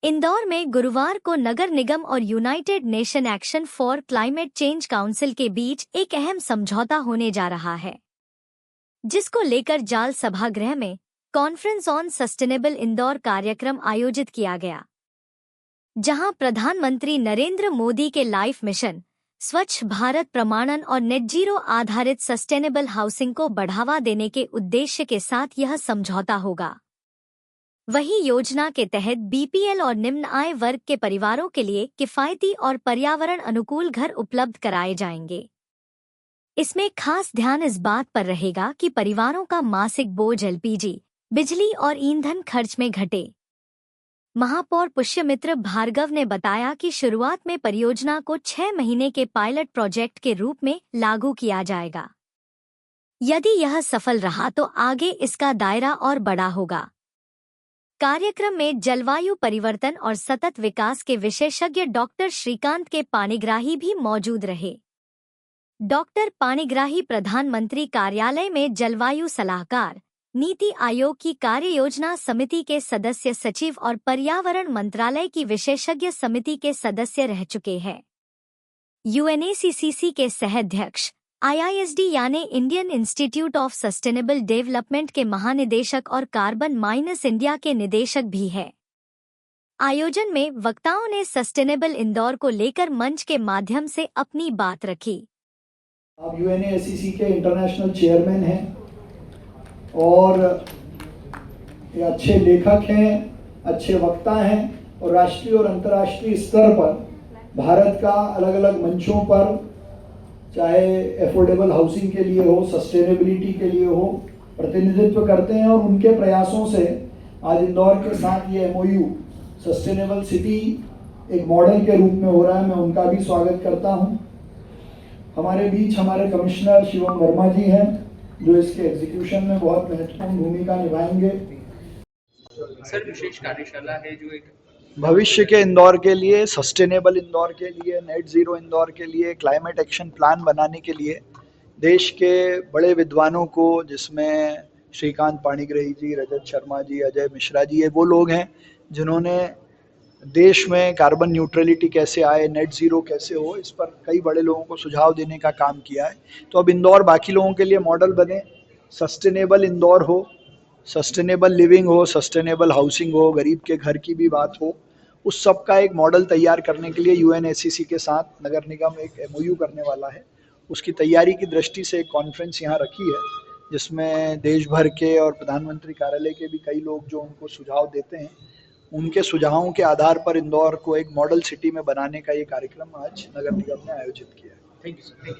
इंदौर में गुरुवार को नगर निगम और United nation action for climate change council के बीच एक अहम समझौता होने जा रहा है, जिसको लेकर जाल सभागृह में कॉन्फ्रेंस ऑन सस्टेनेबल इंदौर कार्यक्रम आयोजित किया गया, जहां प्रधानमंत्री नरेंद्र मोदी के लाइफ मिशन स्वच्छ भारत प्रमाणन और नेट जीरो आधारित सस्टेनेबल हाउसिंग को बढ़ावा देने के उद्देश्य के साथ यह समझौता होगा। वहीं योजना के तहत बीपीएल और निम्न आय वर्ग के परिवारों के लिए किफायती और पर्यावरण अनुकूल घर उपलब्ध कराए जाएंगे। इसमें खास ध्यान इस बात पर रहेगा कि परिवारों का मासिक बोझ एलपीजी, बिजली और ईंधन खर्च में घटे। महापौर पुष्यमित्र भार्गव ने बताया कि शुरुआत में परियोजना को 6 महीने के पायलट प्रोजेक्ट के रूप में लागू किया जाएगा। यदि यह सफल रहा तो आगे इसका दायरा और बड़ा होगा। कार्यक्रम में जलवायु परिवर्तन और सतत विकास के विशेषज्ञ डॉक्टर श्रीकांत के पाणिग्राही भी मौजूद रहे। डॉक्टर पाणिग्राही प्रधानमंत्री कार्यालय में जलवायु सलाहकार, नीति आयोग की कार्य योजना समिति के सदस्य सचिव और पर्यावरण मंत्रालय की विशेषज्ञ समिति के सदस्य रह चुके हैं। यूएनएसीसीसी के सह-अध्यक्ष, आईआईएसडी यानी Indian institute of sustainable development के महानिदेशक और कार्बन माइनस इंडिया के निदेशक भी है। आयोजन में वक्ताओं ने सस्टेनेबल इंदौर को लेकर मंच के माध्यम से अपनी बात रखी। आप यूएनएसीसी के इंटरनेशनल चेयरमैन हैं और ये अच्छे लेखक हैं, अच्छे वक्ता हैं और राष्ट्रीय और अंतर्राष्ट्रीय स्तर पर भारत का अलग अलग मंचों पर, चाहे एफोर्डेबल हाउसिंग के लिए हो, सस्टेनेबिलिटी के लिए हो, प्रतिनिधित्व करते हैं। और उनके प्रयासों से आज इंदौर के साथ ये एमओयू सस्टेनेबल सिटी एक मॉडल के रूप में हो रहा है। मैं उनका भी स्वागत करता हूं। हमारे बीच हमारे कमिश्नर शिवम वर्मा जी हैं, जो इसके एग्जीक्यूशन में बहुत महत्वपूर्ण भूमिका निभाएंगे। सर, विशेष कार्यशाला है जो एक भविष्य के इंदौर के लिए, सस्टेनेबल इंदौर के लिए, नेट जीरो इंदौर के लिए क्लाइमेट एक्शन प्लान बनाने के लिए देश के बड़े विद्वानों को, जिसमें श्रीकांत पाणिग्राही जी, रजत शर्मा जी, अजय मिश्रा जी, ये वो लोग हैं जिन्होंने देश में कार्बन न्यूट्रलिटी कैसे आए, नेट जीरो कैसे हो, इस पर कई बड़े लोगों को सुझाव देने का काम किया है। तो अब इंदौर बाकी लोगों के लिए मॉडल बने, सस्टेनेबल इंदौर हो, सस्टेनेबल लिविंग हो, सस्टेनेबल हाउसिंग हो, गरीब के घर की भी बात हो, उस सब का एक मॉडल तैयार करने के लिए यूएनएसीसी के साथ नगर निगम एक एमओयू करने वाला है। उसकी तैयारी की दृष्टि से एक कॉन्फ्रेंस यहाँ रखी है, जिसमें देश भर के और प्रधानमंत्री कार्यालय के भी कई लोग जो उनको सुझाव देते हैं, उनके सुझावों के आधार पर इंदौर को एक मॉडल सिटी में बनाने का ये कार्यक्रम आज नगर निगम ने आयोजित किया है। Thank you sir.